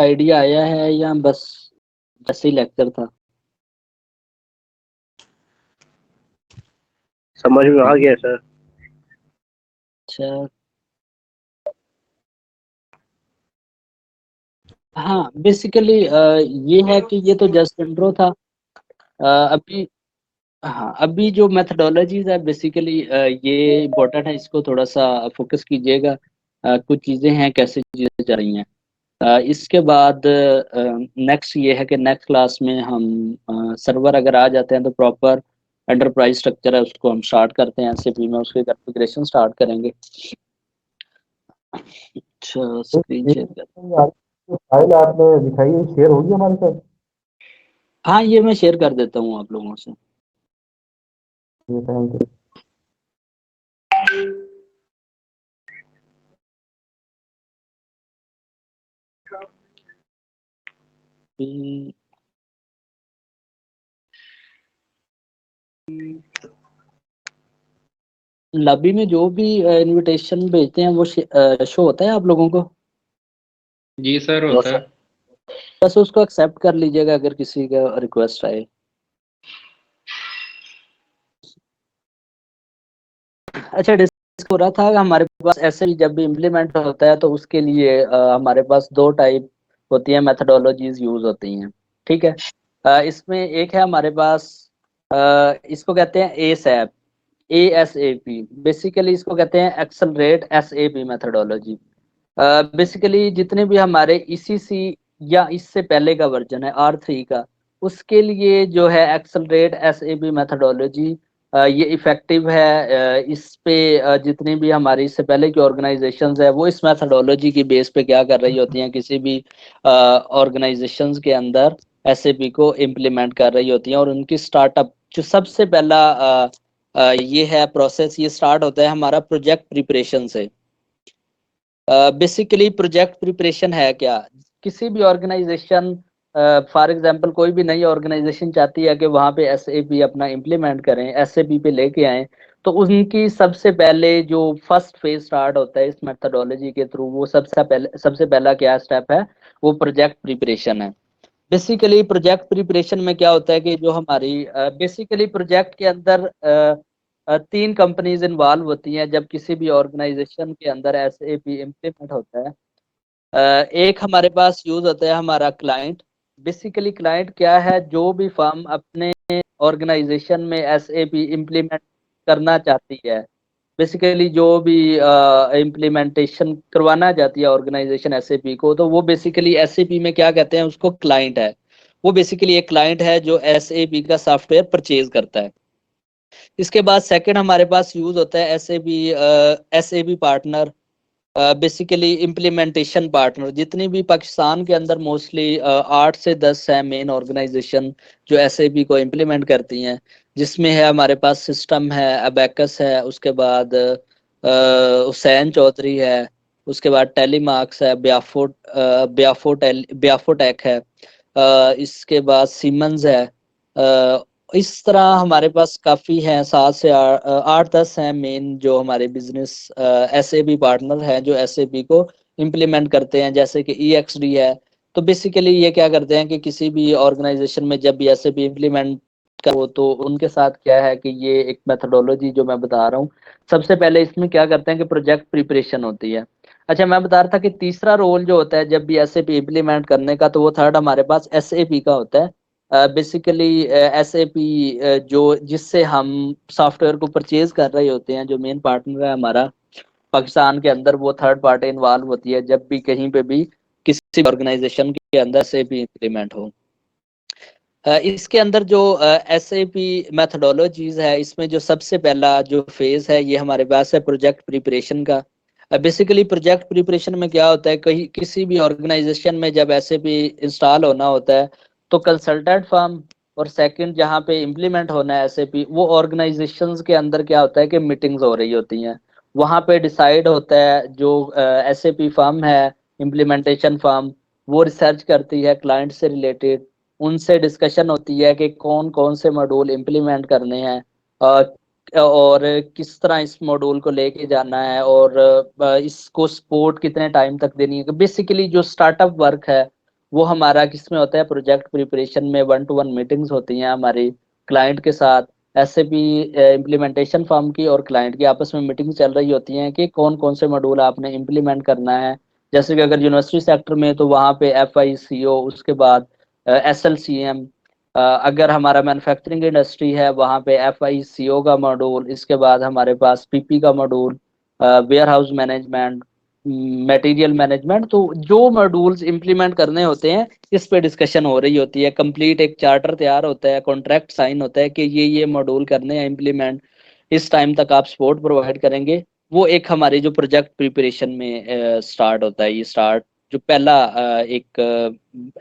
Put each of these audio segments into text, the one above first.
Idea आया है या बस जैसे ही लेक्चर था? समझ में आ गया सर। अच्छा, हाँ बेसिकली ये है कि ये तो जस्ट इंट्रो था। अभी, हाँ अभी जो मेथडोलॉजीज है बेसिकली ये इम्पोर्टेंट है, इसको थोड़ा सा फोकस कीजिएगा। कुछ चीज़ें हैं कैसे चीज़ें चल रही हैं। इसके बाद नेक्स्ट ये है कि नेक्स्ट क्लास में हम सर्वर अगर आ जाते हैं तो प्रॉपर एंटरप्राइज स्ट्रक्चर है उसको हम स्टार्ट करते हैं, एसएपी में उसके कॉन्फ़िगरेशन स्टार्ट करेंगे। अच्छा, तो स्क्रीन ये शेयर कर। जो फाइल आपने दिखाई है शेयर होगी हमारे साथ? हाँ ये मैं शेयर कर देता हूँ आप लोगों से। ये थैंक यू। लॉबी में जो भी इनविटेशन भेजते हैं वो शो होता है आप लोगों को? जी सर नो होता सर। है। बस उसको एक्सेप्ट कर लीजिएगा अगर किसी का रिक्वेस्ट आए। अच्छा, डिस्कस हो रहा था कि हमारे पास ऐसे ही जब भी इम्प्लीमेंट होता है तो उसके लिए हमारे पास दो टाइप होती हैं, मेथडोलॉजीज यूज होती हैं। ठीक है, इसमें एक है हमारे पास, इसको कहते हैं एसएप, ASAP। बेसिकली इसको कहते हैं एक्सेलरेट SAP मेथडोलॉजी। बेसिकली जितने भी हमारे ECC या इससे पहले का वर्जन है R3 का, उसके लिए जो है एक्सेलरेट SAP मेथडोलॉजी ये इफेक्टिव है। इस पे जितनी भी हमारी इससे पहले की ऑर्गेनाइजेशंस है वो इस मेथडोलॉजी की बेस पे क्या कर रही होती हैं, किसी भी ऑर्गेनाइजेशंस के अंदर SAP को इम्प्लीमेंट कर रही होती हैं। और उनकी स्टार्टअप जो सबसे पहला ये है प्रोसेस, ये स्टार्ट होता है हमारा प्रोजेक्ट प्रिपरेशन से। बेसिकली प्रोजेक्ट प्रिपरेशन है क्या, किसी भी ऑर्गेनाइजेशन, फॉर एग्जांपल कोई भी नई ऑर्गेनाइजेशन चाहती है कि वहाँ पे एसएपी अपना इम्प्लीमेंट करें, एसएपी पे लेके आए, तो उनकी सबसे पहले जो फर्स्ट फेज स्टार्ट होता है इस मेथडोलॉजी के थ्रू, वो सबसे पहला क्या स्टेप है, वो प्रोजेक्ट प्रिपरेशन है। बेसिकली प्रोजेक्ट प्रिपरेशन में क्या होता है कि जो हमारी बेसिकली प्रोजेक्ट के अंदर तीन कंपनीज इन्वॉल्व होती हैं जब किसी भी ऑर्गेनाइजेशन के अंदर एसएपी इम्प्लीमेंट होता है। एक हमारे पास यूज होता है हमारा क्लाइंट। बेसिकली क्लाइंट क्या है, जो भी फर्म अपने ऑर्गेनाइजेशन में एसएपी इम्प्लीमेंट करना चाहती है, बेसिकली जो भी इम्प्लीमेंटेशन करवाना चाहती है ऑर्गेनाइजेशन एसएपी को, तो वो बेसिकली एसएपी में क्या कहते हैं उसको, क्लाइंट है। वो बेसिकली एक क्लाइंट है जो एसएपी का सॉफ्टवेयर परचेज करता है। इसके बाद सेकंड हमारे पास यूज होता है SAB partner. Basically implementation partner, जितनी भी पाकिस्तान के अंदर मोस्टली 8 से 10 है मेन ऑर्गेनाइजेशन जो एसएबी को इम्प्लीमेंट करती हैं, जिसमें है हमारे पास सिस्टम है, अबेकस है, उसके बाद हुसैन चौधरी है, उसके बाद टेलीमार्क्स है, ब्याफोटेक है, इसके बाद सीमंस है। इस तरह हमारे पास काफ़ी हैं, 7 से 8 10 हैं मेन जो हमारे बिजनेस एसएबी पार्टनर हैं जो एसएबी को इम्प्लीमेंट करते हैं, जैसे कि EXD है। तो बेसिकली ये क्या करते हैं कि किसी भी ऑर्गेनाइजेशन में जब भी एसएबी इम्प्लीमेंट करो तो उनके साथ क्या है कि ये एक मेथडोलॉजी जो मैं बता रहा हूँ, सबसे पहले इसमें क्या करते हैं कि प्रोजेक्ट प्रिपरेशन होती है। अच्छा, मैं बता रहा था कि तीसरा रोल जो होता है जब भी एसएपी इम्प्लीमेंट करने का, तो वो थर्ड हमारे पास एसएपी का होता है। बेसिकली एसएपी जो जिससे हम सॉफ्टवेयर को परचेज कर रहे होते हैं, जो मेन पार्टनर है हमारा पाकिस्तान के अंदर, वो थर्ड पार्टी इन्वॉल्व होती है जब भी कहीं पे भी किसी ऑर्गेनाइजेशन के अंदर एसएपी इम्प्लीमेंट हो। इसके अंदर जो एसएपी मेथडोलॉजीज है, इसमें जो सबसे पहला जो फेज है ये हमारे पास है प्रोजेक्ट प्रिपरेशन का। बेसिकली प्रोजेक्ट प्रिपरेशन में क्या होता है, कहीं किसी भी ऑर्गेनाइजेशन में जब एसएपी इंस्टॉल होना होता है तो कंसल्टेंट फर्म, और सेकंड जहाँ पे इम्प्लीमेंट होना है एसएपी, वो ऑर्गेनाइजेशंस के अंदर क्या होता है कि मीटिंग्स हो रही होती हैं। वहाँ पे डिसाइड होता है जो एसएपी फर्म है, इम्प्लीमेंटेशन फर्म, वो रिसर्च करती है क्लाइंट से रिलेटेड, उनसे डिस्कशन होती है कि कौन कौन से मॉड्यूल इम्प्लीमेंट करने हैं, और किस तरह इस मॉड्यूल को लेके जाना है, और इसको सपोर्ट कितने टाइम तक देनी है। बेसिकली जो स्टार्टअप वर्क है वो हमारा किस में होता है, प्रोजेक्ट प्रिपरेशन में 1-to-1 मीटिंग्स होती हैं हमारी क्लाइंट के साथ। एसएपी इम्प्लीमेंटेशन फर्म की और क्लाइंट की आपस में मीटिंग चल रही होती हैं कि कौन कौन से मॉड्यूल आपने इम्प्लीमेंट करना है। जैसे कि अगर यूनिवर्सिटी सेक्टर में तो वहाँ पे FICO, उसके बाद SLCM। अगर हमारा मैन्युफैक्चरिंग इंडस्ट्री है वहाँ पे FICO का मॉड्यूल, इसके बाद हमारे पास PP का module, warehouse management, material management. तो जो मॉड्यूल्स इंप्लीमेंट करने होते हैं इस पे डिस्कशन हो रही होती है। कंप्लीट एक चार्टर तैयार होता है, कॉन्ट्रैक्ट साइन होता है कि ये मॉड्यूल करने हैं इंप्लीमेंट, इस टाइम तक आप सपोर्ट प्रोवाइड करेंगे। वो एक हमारी जो प्रोजेक्ट प्रिपरेशन में स्टार्ट होता है। ये स्टार्ट जो पहला एक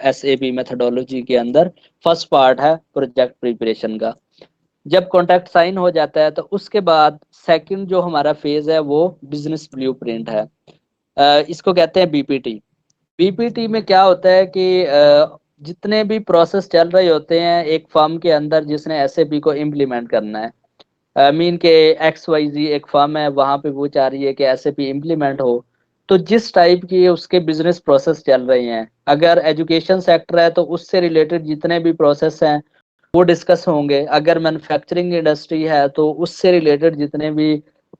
SAP मेथोडोलॉजी के अंदर फर्स्ट पार्ट है प्रोजेक्ट प्रिपरेशन का। जब कॉन्ट्रैक्ट साइन हो जाता है तो उसके बाद सेकंड जो हमारा फेज है वो बिजनेस ब्लूप्रिंट है। इसको कहते हैं BPT। BPT में क्या होता है कि जितने भी प्रोसेस चल रहे होते हैं एक फर्म के अंदर जिसने SAP को इम्प्लीमेंट करना है, मीन के XYZ एक फर्म है, वहां पे वो चाह रही है कि SAP इम्प्लीमेंट हो। तो जिस टाइप की उसके बिजनेस प्रोसेस चल रहे हैं, अगर एजुकेशन सेक्टर है तो उससे रिलेटेड जितने भी प्रोसेस हैं वो डिस्कस होंगे। अगर मैन्युफैक्चरिंग इंडस्ट्री है तो उससे रिलेटेड जितने भी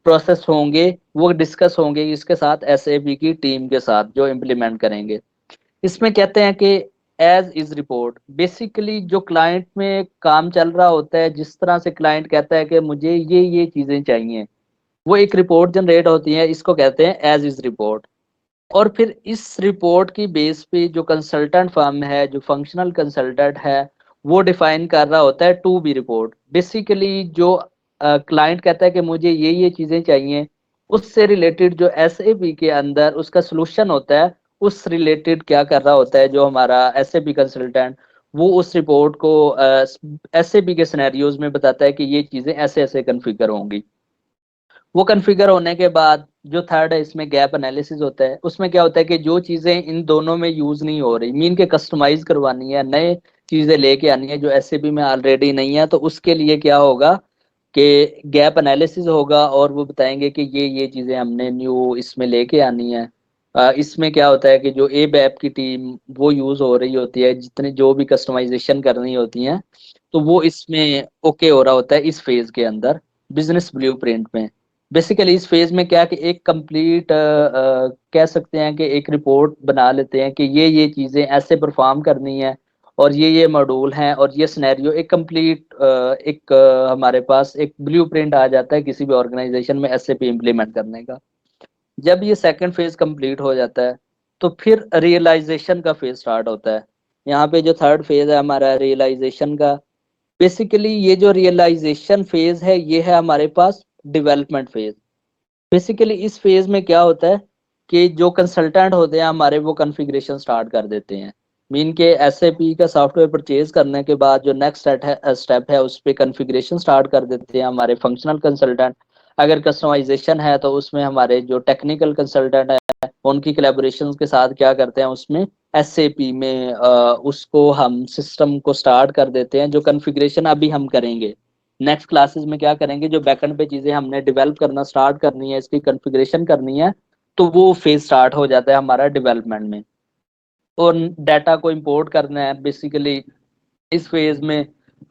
प्रोसेस होंगे वो डिस्कस होंगे इसके साथ SAP की टीम के साथ जो इम्प्लीमेंट करेंगे। इसमें कहते हैं कि एज इज रिपोर्ट, बेसिकली जो क्लाइंट में काम चल रहा होता है, जिस तरह से क्लाइंट कहता है कि मुझे ये चीजें चाहिए, वो एक रिपोर्ट जनरेट होती है, इसको कहते हैं एज इज रिपोर्ट। और फिर इस रिपोर्ट की बेस पे जो कंसल्टेंट फर्म है, जो फंक्शनल कंसल्टेंट है, वो डिफाइन कर रहा होता है टू बी रिपोर्ट। बेसिकली जो क्लाइंट कहता है कि मुझे ये चीजें चाहिए, उससे रिलेटेड जो SAP के अंदर उसका सोल्यूशन होता है, उस रिलेटेड क्या कर रहा होता है जो हमारा SAP कंसल्टेंट, वो उस रिपोर्ट को SAP के सिनेरियोज में बताता है कि ये चीजें ऐसे ऐसे कन्फिगर होंगी। वो कन्फिगर होने के बाद जो थर्ड है इसमें गैप एनालिसिस होता है। उसमें क्या होता है कि जो चीजें इन दोनों में यूज नहीं हो रही, मीन के कस्टमाइज करवानी है, नए चीजें लेके आनी है जो SAP में ऑलरेडी नहीं है, तो उसके लिए क्या होगा कि गैप एनालिसिस होगा और वो बताएंगे कि ये चीजें हमने न्यू इसमें लेके आनी है। इसमें क्या होता है कि जो ABAP की टीम वो यूज हो रही होती है, जितने जो भी कस्टमाइजेशन करनी होती है, तो वो इसमें ओके हो रहा होता है इस फेज के अंदर बिजनेस ब्लूप्रिंट में। बेसिकली इस फेज में क्या कि एक कंप्लीट कह सकते हैं कि एक रिपोर्ट बना लेते हैं कि ये चीजें ऐसे परफॉर्म करनी है और ये मॉड्यूल हैं और ये सिनेरियो, एक कंप्लीट एक हमारे पास एक ब्लूप्रिंट आ जाता है किसी भी ऑर्गेनाइजेशन में SAP इम्प्लीमेंट करने का। जब ये सेकंड फेज कंप्लीट हो जाता है तो फिर रियलाइजेशन का फेज स्टार्ट होता है। यहाँ पे जो थर्ड फेज है हमारा रियलाइजेशन का, बेसिकली ये जो रियलाइजेशन फेज है ये है हमारे पास डेवलपमेंट फेज। बेसिकली इस फेज में क्या होता है कि जो कंसल्टेंट होते हैं हमारे वो कॉन्फ़िगरेशन स्टार्ट कर देते हैं। मीन के SAP का सॉफ्टवेयर परचेज करने के बाद जो नेक्स्ट स्टेप है उस पर कॉन्फ़िगरेशन स्टार्ट कर देते हैं हमारे फंक्शनल कंसल्टेंट। अगर कस्टमाइजेशन है तो उसमें हमारे जो टेक्निकल कंसल्टेंट है उनकी कोलैबोरेशन के साथ क्या करते हैं उसमें SAP में उसको हम सिस्टम को स्टार्ट कर देते हैं। जो कॉन्फ़िगरेशन अभी हम करेंगे नेक्स्ट क्लासेस में क्या करेंगे, जो बैकएंड पे चीजें हमने डेवलप करना स्टार्ट करनी है, इसकी कॉन्फ़िगरेशन करनी है, तो वो फेज स्टार्ट हो जाता है हमारा डेवलपमेंट में। और डाटा को इंपोर्ट करना है बेसिकली इस फेज में।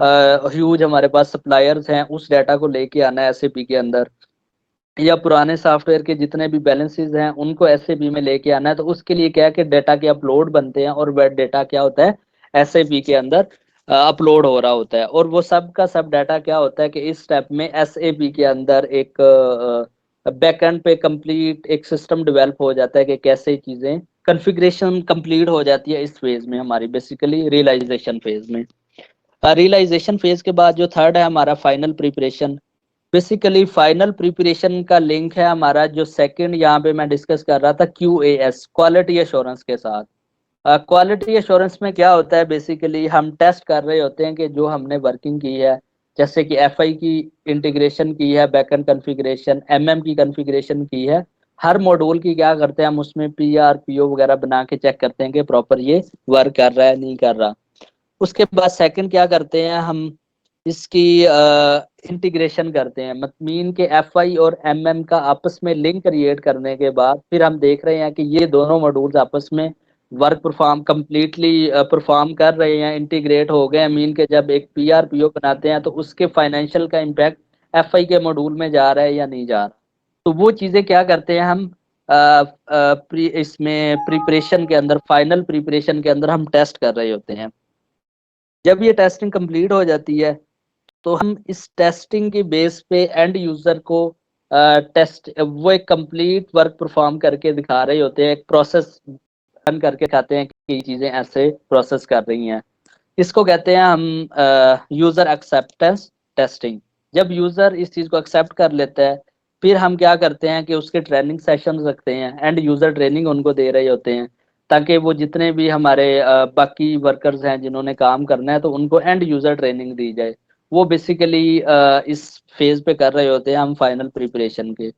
ह्यूज हमारे पास सप्लायर्स हैं, उस डाटा को लेके आना है SAP के अंदर, या पुराने सॉफ्टवेयर के जितने भी बैलेंसेस हैं उनको SAP में लेके आना है। तो उसके लिए क्या है कि डाटा के अपलोड बनते हैं और वह डाटा क्या होता है SAP के अंदर अपलोड हो रहा होता है। और वो सब का सब डाटा क्या होता है कि इस स्टेप में SAP के अंदर एक बैकएंड पे कंप्लीट एक सिस्टम डेवलप हो जाता है कि कैसे चीजें कॉन्फ़िगरेशन कंप्लीट हो जाती है इस फेज में हमारी, बेसिकली रियलाइजेशन फेज में। रियलाइजेशन फेज के बाद जो थर्ड है हमारा final preparation. Basically final preparation का लिंक है हमारा जो सेकंड यहाँ पे मैं डिस्कस कर रहा था QAS, क्वालिटी एश्योरेंस के साथ। क्वालिटी एश्योरेंस में क्या होता है, बेसिकली हम टेस्ट कर रहे होते हैं कि जो हमने वर्किंग की है, जैसे कि FI की इंटीग्रेशन की है, बैकएंड कॉन्फ़िगरेशन, MM की कॉन्फ़िगरेशन की है, हर मॉड्यूल की क्या करते हैं हम उसमें PR PO वगैरह बना के चेक करते हैं कि प्रॉपर ये वर्क कर रहा है नहीं कर रहा। उसके बाद सेकंड क्या करते हैं हम इसकी इंटीग्रेशन करते हैं, मत मीन के FI और MM का आपस में लिंक क्रिएट करने के बाद फिर हम देख रहे हैं कि ये दोनों मॉड्यूल्स आपस में वर्क परफॉर्म कम्प्लीटली परफॉर्म कर रहे हैं, इंटीग्रेट हो गए, मीन के जब एक पीआरपीओ बनाते हैं तो उसके फाइनेंशियल का इम्पैक्ट एफआई के मॉड्यूल में जा रहा है या नहीं जा रहा। तो वो चीजें क्या करते हैं हम इसमें प्रिपरेशन के अंदर, फाइनल प्रिपरेशन के अंदर हम टेस्ट कर रहे होते हैं। जब ये टेस्टिंग कंप्लीट हो जाती है तो हम इस टेस्टिंग के बेस पे एंड यूजर को टेस्ट वो एक कंप्लीट वर्क परफॉर्म करके दिखा रहे होते हैं, एक प्रोसेस रन करके दिखाते हैं कि ये चीजें ऐसे प्रोसेस कर रही हैं। इसको कहते हैं हम यूजर एक्सेप्टेंस टेस्टिंग। जब यूजर इस चीज को एक्सेप्ट कर लेता है फिर हम क्या करते हैं कि उसके ट्रेनिंग सेशन रखते हैं, एंड यूजर ट्रेनिंग उनको दे रहे होते हैं ताकि वो जितने भी हमारे बाकी वर्कर्स हैं जिन्होंने काम करना है तो उनको एंड यूजर ट्रेनिंग दी जाए। वो बेसिकली इस फेज पे कर रहे होते हैं हम फाइनल प्रिपरेशन के।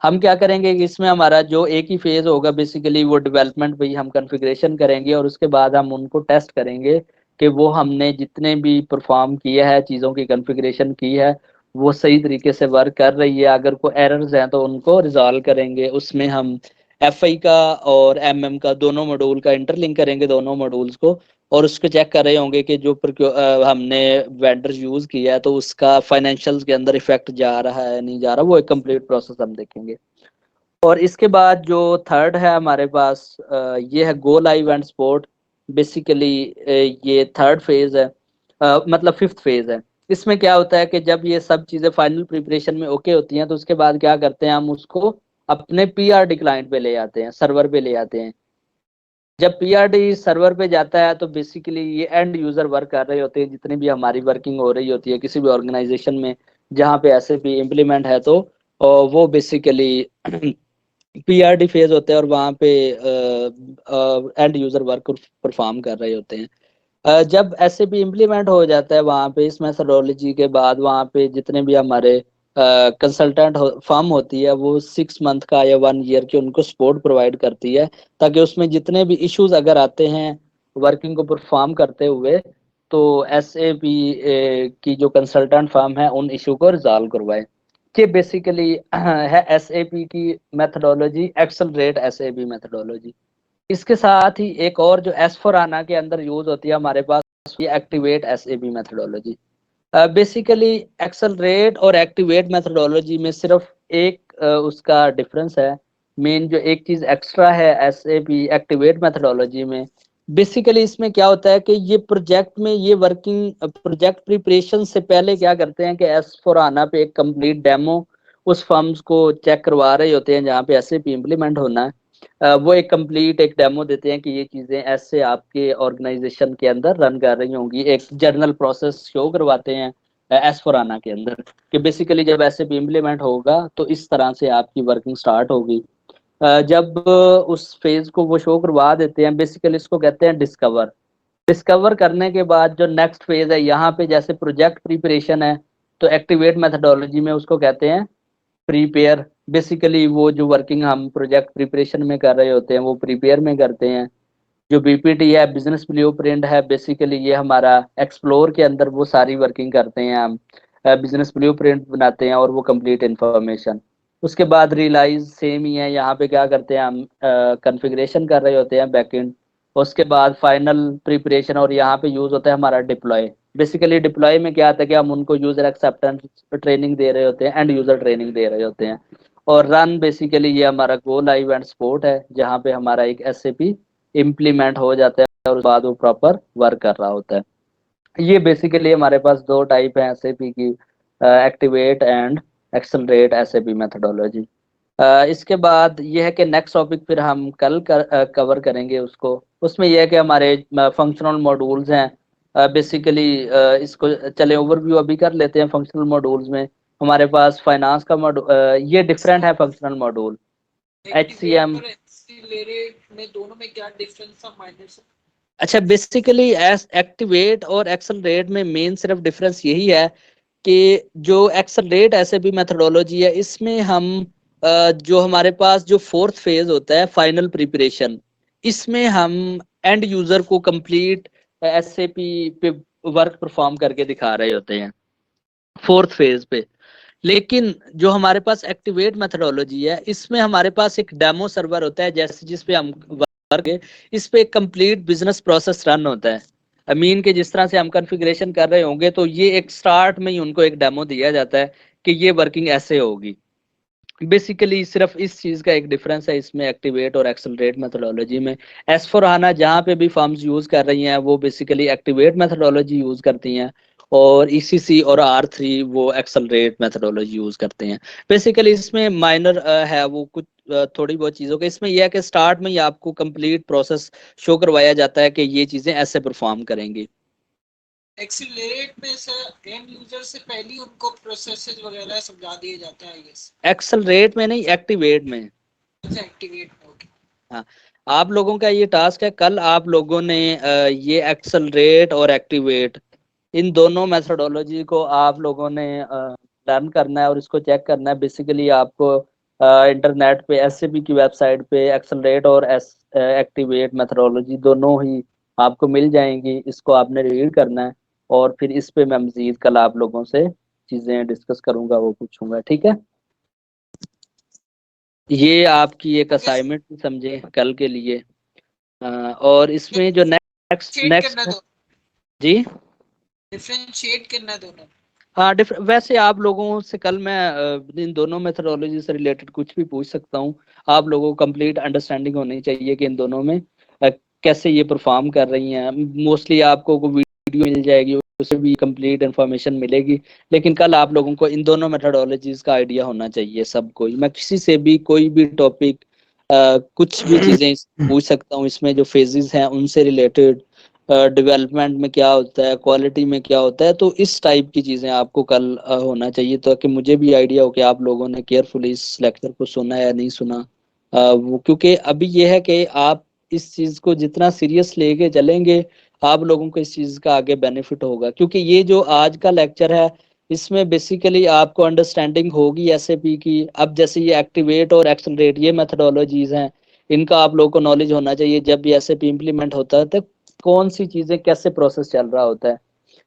हम क्या करेंगे कि इसमें हमारा जो एक ही फेज होगा बेसिकली वो डेवलपमेंट पे ही हम कॉन्फ़िगरेशन करेंगे और उसके बाद हम उनको टेस्ट करेंगे कि वो हमने जितने भी परफॉर्म किया है, चीज़ों की कॉन्फ़िगरेशन की है, वो सही तरीके से वर्क कर रही है। अगर कोई एरर्स हैं तो उनको रिजॉल्व करेंगे। उसमें हम एफआई का और एमएम का दोनों मॉड्यूल का इंटरलिंक करेंगे, दोनों मॉड्यूल्स को, और उसको चेक कर रहे होंगे कि जो हमने वेंडर यूज किया है तो उसका फाइनेंशियल्स के अंदर इफेक्ट जा रहा है नहीं जा रहा, वो एक कंप्लीट प्रोसेस हम देखेंगे। और इसके बाद जो थर्ड है हमारे पास ये है go live and support. Basically ये थर्ड फेज है, मतलब फिफ्थ फेज है। इसमें क्या होता है कि जब ये सब चीजें फाइनल प्रिपरेशन में ओके होती हैं तो उसके बाद क्या करते हैं हम उसको अपने पीआरडी क्लाइंट पे ले आते हैं, सर्वर पे ले आते हैं। जब पीआरडी सर्वर पे जाता है तो बेसिकली ये एंड यूजर वर्क कर रहे होते हैं, जितनी भी हमारी वर्किंग हो रही होती है किसी भी ऑर्गेनाइजेशन में जहाँ पे एसएपी इम्प्लीमेंट है तो वो बेसिकली पीआरडी फेज होता है और वहाँ पे एंड यूजर वर्क परफॉर्म कर रहे होते हैं। जब एसएपी इम्प्लीमेंट हो जाता है वहाँ पे इस मेथोडोलॉजी के बाद वहाँ पे जितने भी हमारे कंसल्टेंट फर्म होती है वो 6 मंथ का या 1 ईयर की उनको सपोर्ट प्रोवाइड करती है ताकि उसमें जितने भी इश्यूज अगर आते हैं वर्किंग को परफॉर्म करते हुए तो एसएपी की जो कंसल्टेंट फर्म है उन इशू को रिजॉल्व करवाए। कि बेसिकली है एसएपी की मेथोडोलॉजी, एक्सेलरेट एसएपी मेथोडोलॉजी। इसके साथ ही एक और जो एस फोर आना के अंदर यूज होती है हमारे पास, ये activate SAB methodology. Basically accelerate और एक्टिवेट मेथोडोलॉजी में सिर्फ एक उसका डिफरेंस है। मेन जो एक चीज एक्स्ट्रा है एसएबी एक्टिवेट मेथोडोलॉजी में, बेसिकली इसमें क्या होता है कि ये प्रोजेक्ट में ये वर्किंग प्रोजेक्ट प्रिपरेशन से पहले क्या करते हैं कि एस फोर आना पे एक कंप्लीट डेमो उस फर्म्स को चेक करवा रहे होते हैं जहाँ पे एसएपी इम्प्लीमेंट होना है। वो एक कंप्लीट एक डेमो देते हैं कि ये चीजें ऐसे आपके ऑर्गेनाइजेशन के अंदर रन कर रही होंगी, एक जनरल प्रोसेस शो करवाते हैं एस फोर आना के अंदर कि बेसिकली जब ऐसे भी इम्प्लीमेंट होगा तो इस तरह से आपकी वर्किंग स्टार्ट होगी। जब उस फेज को वो शो करवा देते हैं बेसिकली इसको कहते हैं डिस्कवर। डिस्कवर करने के बाद जो नेक्स्ट फेज है यहाँ पे जैसे प्रोजेक्ट प्रिपरेशन है तो एक्टिवेट मेथोडोलॉजी में उसको कहते हैं प्रीपेयर। बेसिकली वो जो वर्किंग हम प्रोजेक्ट प्रिपरेशन में कर रहे होते हैं वो प्रीपेयर में करते हैं। जो बीपीटी है बिजनेस ब्लूप्रिंट है, बेसिकली ये हमारा एक्सप्लोर के अंदर वो सारी वर्किंग करते हैं हम, बिजनेस ब्लूप्रिंट बनाते हैं और वो कंप्लीट इंफॉर्मेशन। उसके बाद रियलाइज सेम ही है, यहाँ पे क्या करते हैं हम कॉन्फ़िगरेशन कर रहे होते हैं बैकएंड। उसके बाद फाइनल प्रिपरेशन और यहाँ पे यूज होता है हमारा डिप्लॉय। बेसिकली डिप्लॉय में क्या आता है कि हम उनको यूजर एक्सेप्टेंस ट्रेनिंग दे रहे होते हैं, एंड यूजर ट्रेनिंग दे रहे होते हैं। और रन बेसिकली ये हमारा गो लाइव एंड सपोर्ट है जहाँ पे हमारा एक एसएपी इम्प्लीमेंट हो जाता है और उसके बाद वो प्रॉपर वर्क कर रहा होता है। ये बेसिकली हमारे पास दो टाइप है एसएपी की, activate and accelerate SAP methodology. इसके बाद ये है कि नेक्स्ट टॉपिक फिर हम कल कवर करेंगे उसको। उसमें यह है कि हमारे फंक्शनल मॉड्यूल्स हैं। बेसिकली इसको चले ओवरव्यू अभी कर लेते हैं। फंक्शनल मॉड्यूल्स में हमारे पास फाइनेंस का मॉड्यूल, ये डिफरेंट है फंक्शनल मॉड्यूल। एचसीएम में दोनों में क्या डिफरेंस था माइनस? अच्छा, बेसिकली एक्टिवेट और एक्सेलरेट में मेन सिर्फ डिफरेंस यही है कि जो एक्सेलरेट ऐसे भी मेथोडोलॉजी है इसमें हम जो हमारे पास जो फोर्थ फेज होता है फाइनल प्रिपरेशन, इसमें हम एंड यूजर को कंप्लीट एसएपी पे वर्क परफॉर्म करके दिखा रहे होते हैं फोर्थ फेज पे। लेकिन जो हमारे पास एक्टिवेट मेथोडोलॉजी है इसमें हमारे पास एक डेमो सर्वर होता है जैसे जिस पे हम इस पे एक कंप्लीट बिजनेस प्रोसेस रन होता है। अमीन के जिस तरह से हम कॉन्फ़िगरेशन कर रहे होंगे तो ये एक स्टार्ट में ही उनको एक डेमो दिया जाता है कि ये वर्किंग ऐसे होगी। बेसिकली सिर्फ इस चीज का एक डिफरेंस है इसमें एक्टिवेट और एक्सेलरेट मेथोडोलॉजी में। एस फॉर हाना जहाँ पे भी फर्म्स यूज कर रही हैं वो बेसिकली एक्टिवेट मेथोडोलॉजी यूज करती हैं, और ईसीसी और R3 वो एक्सेलरेट मेथोडोलॉजी यूज करते हैं। बेसिकली इसमें माइनर है वो कुछ थोड़ी बहुत चीजों के, इसमें यह है कि स्टार्ट में ही आपको कंप्लीट प्रोसेस शो करवाया जाता है कि ये चीजें ऐसे परफॉर्म करेंगी। एक्सीलरेट में सर एंड यूजर से पहले ही उनको प्रोसेसेस वगैरह समझा दिए जाते हैं, यस। एक्सेलरेट में नहीं, एक्टिवेट में। अच्छा, एक्टिवेट में, ओके। हाँ, आप लोगों का ये टास्क है, कल आप लोगों ने ये एक्सेलरेट और एक्टिवेट इन दोनों मेथोडोलॉजी को आप लोगों ने लर्न करना है और इसको चेक करना है। बेसिकली आपको इंटरनेट पे एसएपी की वेबसाइट पे एक्सेलरेट और एक्टिवेट मेथोडोलॉजी दोनों ही आपको मिल जाएंगी। इसको आपने रीड करना है और फिर इस पे मैं मजीद कल आप लोगों से चीज़ें डिस्कस करूंगा, वो पूछूंगा, ठीक है। ये आपकी एक असाइनमेंट समझे कल के लिए। और इसमें जो नेक्स्ट डिफरेंशिएट करना नेक्स्ट दो, जी डिफरेंशिएट करना दोनों। हाँ, वैसे आप लोगों से कल मैं इन दोनों मेथोडोलॉजी से रिलेटेड कुछ भी पूछ सकता हूँ। आप लोगों को कंप्लीट अंडरस्टैंडिंग होनी चाहिए कि इन दोनों में कैसे ये परफॉर्म कर रही हैं। मोस्टली आपको को वीडियो मिल जाएगी, उससे भी कंप्लीट इंफॉर्मेशन मिलेगी, लेकिन कल आप लोगों को इन दोनों मेथोडोलॉजीज का आइडिया होना चाहिए सबको ही। मैं किसी से भी कोई भी टॉपिक कुछ भी चीज़ें पूछ सकता हूँ इसमें, जो फेजेस हैं उनसे रिलेटेड, डेवलपमेंट में क्या होता है, क्वालिटी में क्या होता है, तो इस टाइप की चीज़ें आपको कल होना चाहिए ताकि मुझे भी आइडिया हो कि आप लोगों ने केयरफुली इस लेक्चर को सुना या नहीं सुना। वो क्योंकि अभी ये है कि आप इस चीज़ को जितना सीरियस लेके चलेंगे आप लोगों को इस चीज़ का आगे बेनिफिट होगा। क्योंकि ये जो आज का लेक्चर है इसमें बेसिकली आपको अंडरस्टैंडिंग होगी एसएपी की। अब जैसे ये एक्टिवेट और एक्सेलरेट ये मेथोडोलॉजीज हैं, इनका आप लोगों को नॉलेज होना चाहिए। जब भी एसएपी इंप्लीमेंट होता है तो कौन सी चीजें कैसे प्रोसेस चल रहा होता है।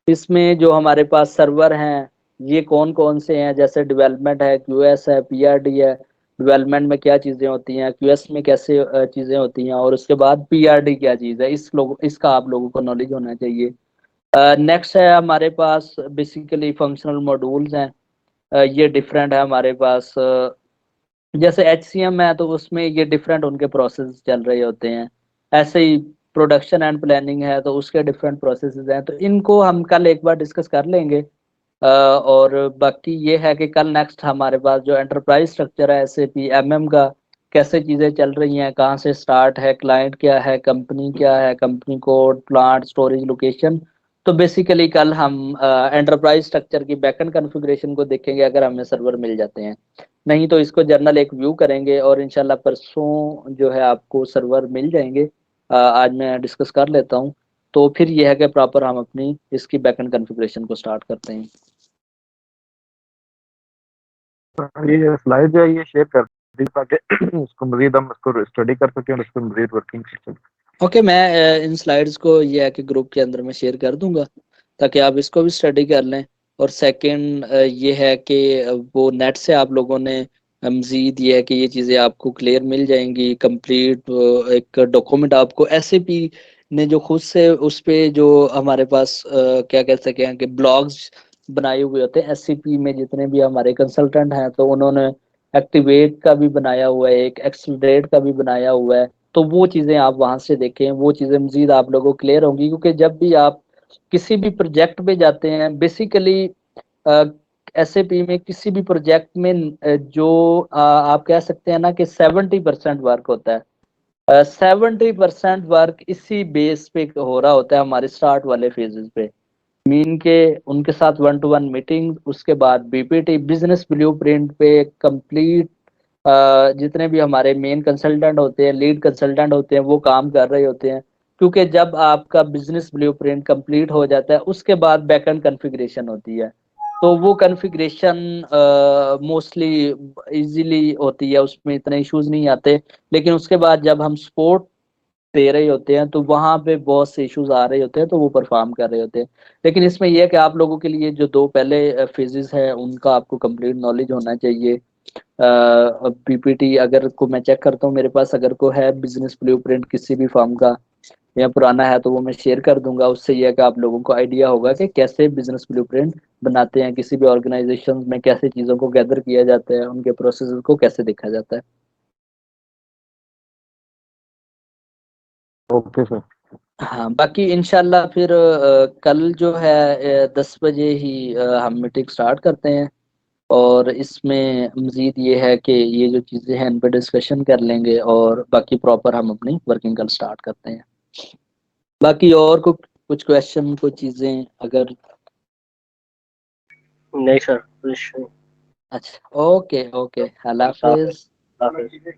इसमें जो हमारे पास सर्वर हैं ये कौन कौन से हैं, जैसे डेवलपमेंट है, क्यूएस है, पीआरडी है। डेवलपमेंट में क्या चीजें होती हैं, क्यूएस में कैसे चीजें होती हैं, और उसके बाद पीआरडी क्या चीज है, इसका आप लोगों को नॉलेज होना चाहिए। नेक्स्ट है हमारे पास बेसिकली फंक्शनल मॉड्यूल्स हैं। ये डिफरेंट है हमारे पास। जैसे HCM है तो उसमें ये डिफरेंट उनके प्रोसेस चल रहे होते हैं। ऐसे ही प्रोडक्शन एंड प्लानिंग है तो उसके डिफरेंट प्रोसेसेस हैं, तो इनको हम कल एक बार डिस्कस कर लेंगे। और बाकी ये है कि कल नेक्स्ट हमारे पास जो एंटरप्राइज स्ट्रक्चर है SAP MM का, कैसे चीज़ें चल रही हैं, कहाँ से स्टार्ट है, क्लाइंट क्या है, company code, plant, storage, location. तो बेसिकली कल हम एंटरप्राइज स्ट्रक्चर की बैकएंड कॉन्फ़िगरेशन को देखेंगे अगर हमें सर्वर मिल जाते हैं। नहीं तो इसको जर्नल एक व्यू करेंगे और इंशाल्लाह परसों जो है आपको सर्वर मिल जाएंगे। आज मैं डिस्कस कर लेता हूँ, तो फिर यह है कि प्रॉपर हम अपनी इसकी बैकएंड कॉन्फ़िगरेशन को स्टार्ट करते हैं। ये स्लाइड जो है ये शेयर कर दी ताकि उसको मजीद हम उसको स्टडी कर सकें और उसको मजीद वर्किंग कर सकें। ओके, मैं इन स्लाइड्स को ये है कि ग्रुप के अंदर में शेयर कर दूंगा ताकि आप इसको भी स्टडी कर लें। और सेकंड ये है कि वो नेट से आप लोगों ने मजीद ये है कि ये चीज़ें आपको क्लियर मिल जाएंगी। कंप्लीट एक डॉक्यूमेंट आपको SAP ने जो खुद से उस पे जो हमारे पास क्या कह सके हैं कि ब्लॉग्स बनाए हुए होते हैं SAP में, जितने भी हमारे कंसल्टेंट हैं तो उन्होंने एक्टिवेट का भी बनाया हुआ है, एक एक्सेलरेट का भी बनाया हुआ है। तो वो चीज़ें आप वहां से देखें, वो चीज़ें मजीद आप लोगों को क्लियर होंगी। क्योंकि जब भी आप किसी भी प्रोजेक्ट पे जाते हैं बेसिकली SAP में किसी भी प्रोजेक्ट में जो आप कह सकते हैं ना कि 70% वर्क होता है। 70% वर्क इसी बेस पे हो रहा होता है हमारे स्टार्ट वाले फेजेस पे। मीन के उनके साथ 1-to-1 मीटिंग, उसके बाद BPT बिजनेस ब्लूप्रिंट पे कंप्लीट जितने भी हमारे मेन कंसल्टेंट होते हैं, लीड कंसल्टेंट होते हैं, वो काम कर रहे होते हैं। क्योंकि जब आपका बिजनेस ब्लूप्रिंट कंप्लीट हो जाता है उसके बाद बैकएंड कॉन्फ़िगरेशन होती है। तो वो कॉन्फ़िगरेशन मोस्टली इजीली होती है, उसमें इतने इश्यूज नहीं आते। लेकिन उसके बाद जब हम सपोर्ट दे रहे होते हैं तो वहां पे बहुत से इश्यूज आ रहे होते हैं, तो वो परफॉर्म कर रहे होते हैं। लेकिन इसमें यह है कि आप लोगों के लिए जो दो पहले फेजेस हैं उनका आपको कंप्लीट नॉलेज होना चाहिए। पीपीटी अगर को मैं चेक करता हूँ, मेरे पास अगर को है बिजनेस ब्लूप्रिंट किसी भी फर्म का या पुराना है तो वो मैं शेयर कर दूंगा। उससे ये है कि आप लोगों को आइडिया होगा कि कैसे बिजनेस ब्लूप्रिंट बनाते हैं, किसी भी ऑर्गेनाइजेशन में कैसे चीज़ों को गैदर किया जाता है, उनके प्रोसेस को कैसे देखा जाता है। Okay sir. हाँ, बाकी इंशाल्लाह फिर कल जो है 10 बजे ही हम मीटिंग स्टार्ट करते हैं। और इसमें मजीद ये है कि ये जो चीज़ें हैं इन पर डिस्कशन कर लेंगे और बाकी प्रॉपर हम अपनी वर्किंग कल स्टार्ट करते हैं। बाकी और कुछ क्वेश्चन, कुछ चीज़ें अगर। नहीं सर, कुछ नहीं। अच्छा, ओके ओके, अल्लाह हाफिज़। हाफिज।